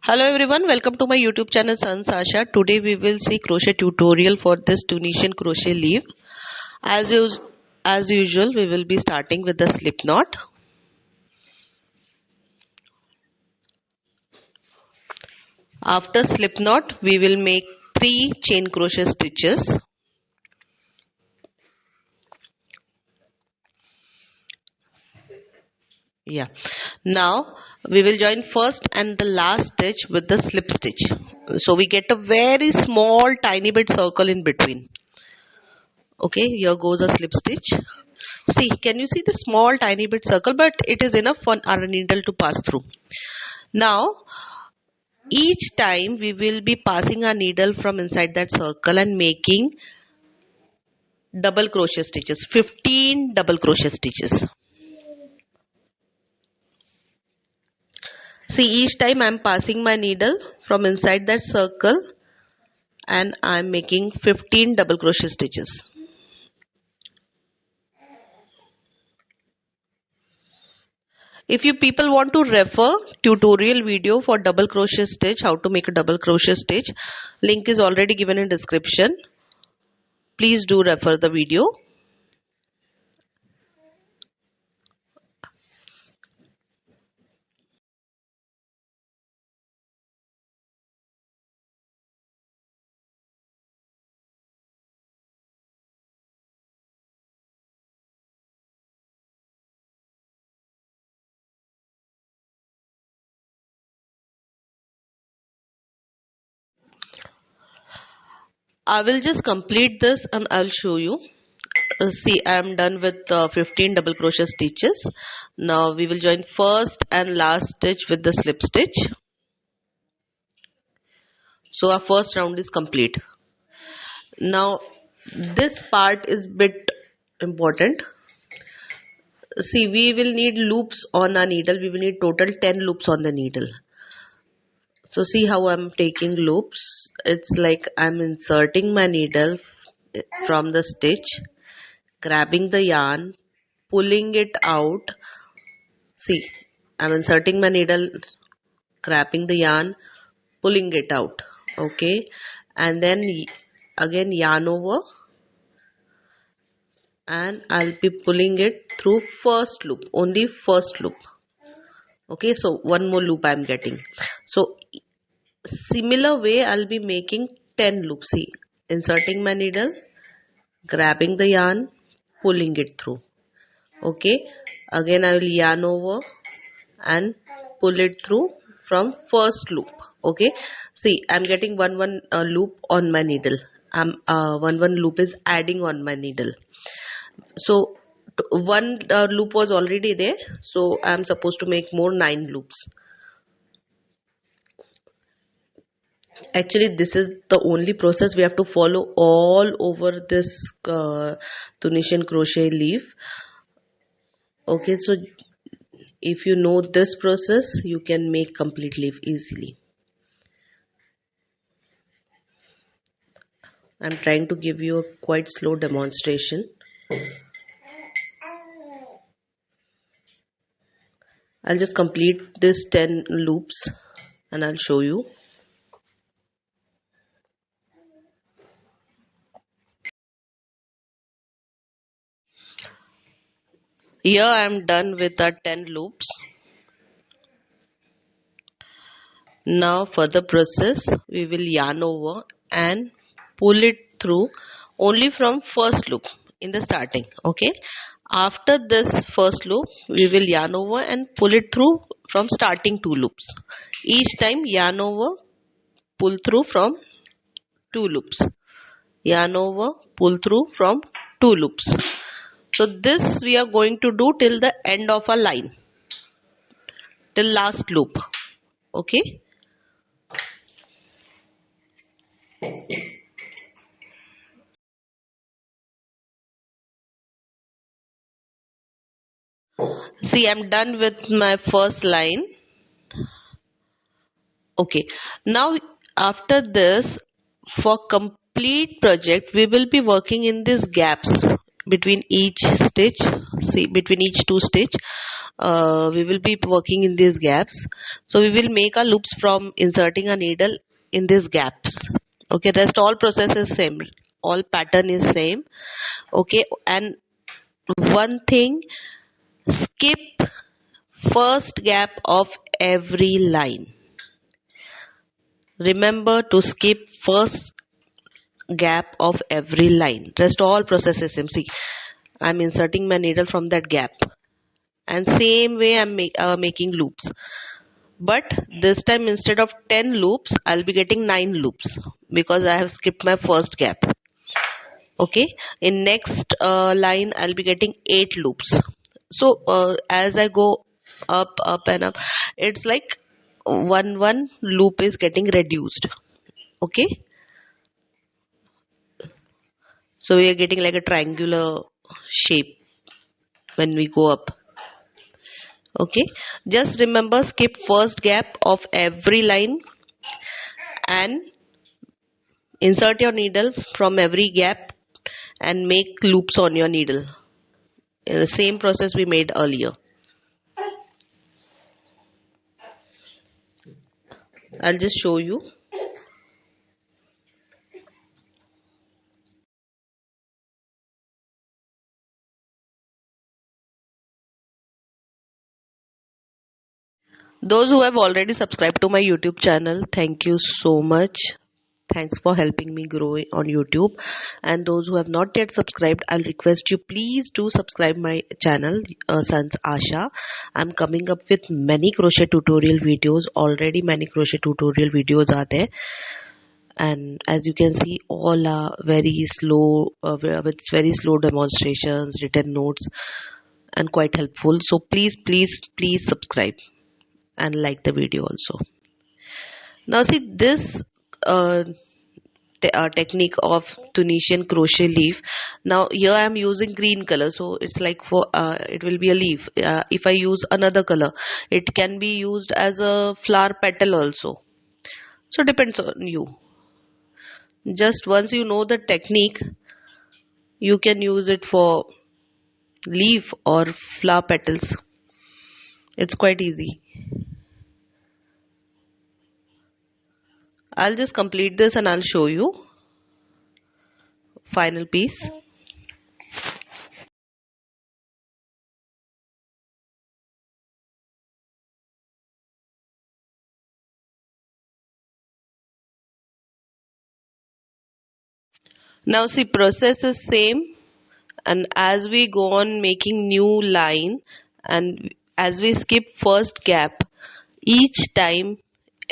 Hello everyone, welcome to my YouTube channel Sanjs Aasha. Today we will see crochet tutorial for this Tunisian crochet leaf. As usual, we will be starting with the slip knot. After slip knot, we will make 3 chain crochet stitches. Now we will join first and the last stitch with the slip stitch. So we get a very small tiny bit circle in between. Okay, here goes a slip stitch. See, can you see the small tiny bit circle, but it is enough for our needle to pass through. Now each time we will be passing our needle from inside that circle and making double crochet stitches, 15 double crochet stitches. See, each time I am passing my needle from inside that circle and I am making 15 double crochet stitches. If you people want to refer tutorial video for double crochet stitch, how to make a double crochet stitch, link is already given in description. Please do refer the video. I will just complete this and I'll show you. See, I am done with 15 double crochet stitches. Now we will join first and last stitch with the slip stitch. So our first round is complete. Now this part is bit important. See, we will need loops on our needle. We will need total 10 loops on the needle. So see how I'm taking loops. It's like I'm inserting my needle from the stitch, grabbing the yarn, pulling it out. See, I'm inserting my needle, grabbing the yarn, pulling it out. Okay, and then again yarn over and I'll be pulling it through first loop, only first loop. Okay, so one more loop I'm getting. So similar way I'll be making 10 loops. See, inserting my needle, grabbing the yarn, pulling it through. Okay, again I will yarn over and pull it through from first loop. Okay, see, I'm getting one loop on my needle. One loop is adding on my needle. So one loop was already there, so I'm supposed to make more 9 loops. Actually, this is the only process we have to follow all over this Tunisian crochet leaf. Okay, so if you know this process, you can make complete leaf easily. I'm trying to give you a quite slow demonstration. I'll just complete this 10 loops and I'll show you. Here I am done with the 10 loops. Now for the process, we will yarn over and pull it through only from first loop in the starting. Okay, after this first loop, we will yarn over and pull it through from starting 2 loops. Each time yarn over, pull through from 2 loops. Yarn over, pull through from 2 loops. So this we are going to do till the end of a line, till last loop. Okay. See, I'm done with my first line. Okay, now after this, for complete project, we will be working in these gaps between each stitch. See, between each 2 stitch. we will be working in these gaps. So we will make our loops from inserting a needle in these gaps. Okay, rest all process is same, all pattern is same. Okay, and one thing, skip first gap of every line. Remember to skip first gap of every line. Rest all processes same. See, I'm inserting my needle from that gap, and same way I'm making loops. But this time instead of 10 loops, I'll be getting 9 loops because I have skipped my first gap. Okay, in next line I'll be getting 8 loops. So as I go up and up, it's like one loop is getting reduced. Okay, so we are getting like a triangular shape when we go up. Okay, just remember, skip first gap of every line and insert your needle from every gap and make loops on your needle in the same process we made earlier. I'll just show you. Those who have already subscribed to my YouTube channel, thank you so much. Thanks for helping me grow on YouTube. And those who have not yet subscribed, I'll request you, please do subscribe my channel, Sanjs Aasha. I'm coming up with many crochet tutorial videos. Already many crochet tutorial videos are there. And as you can see, all are very slow, with very slow demonstrations, written notes, and quite helpful. So please subscribe and like the video also. Now see, this technique of Tunisian crochet leaf. Now here I am using green color, so it's like for it will be a leaf. If I use another color, it can be used as a flower petal also. So depends on you. Just once you know the technique, you can use it for leaf or flower petals. It's quite easy. I'll just complete this and I'll show you final piece. Now see, process is same, and as we go on making new line and as we skip first gap, each time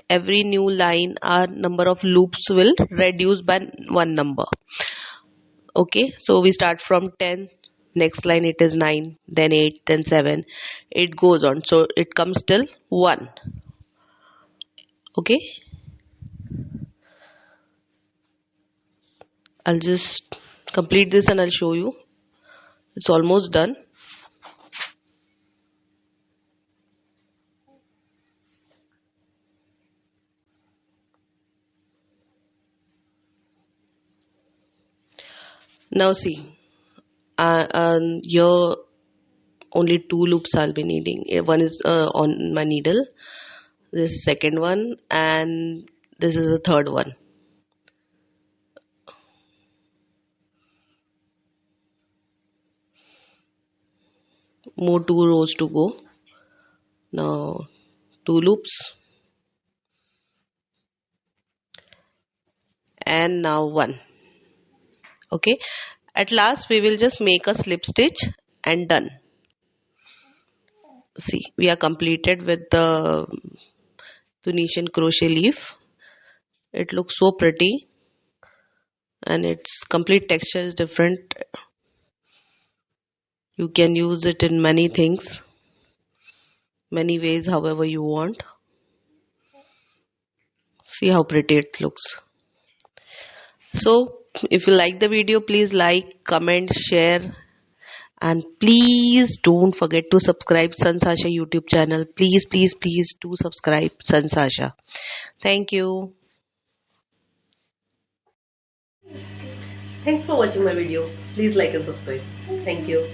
every new line our number of loops will reduce by one number. Okay, so we start from 10, next line it is 9, then 8, then 7, it goes on, so it comes till 1. Okay, I'll just complete this and I'll show you. It's almost done. Now see, here only 2 loops I'll be needing. One is on my needle, this is second one, and this is the third one. More 2 rows to go. Now 2 loops, and now 1. Okay, at last we will just make a slip stitch and done. See, we are completed with the Tunisian crochet leaf. It looks so pretty and its complete texture is different. You can use it in many things, many ways, however you want. See how pretty it looks. So if you like the video, please like, comment, share, and please don't forget to subscribe Sanjs Aasha YouTube channel. Please do subscribe Sanjs Aasha. Thank you. Thanks for watching my video. Please like and subscribe. Thank you.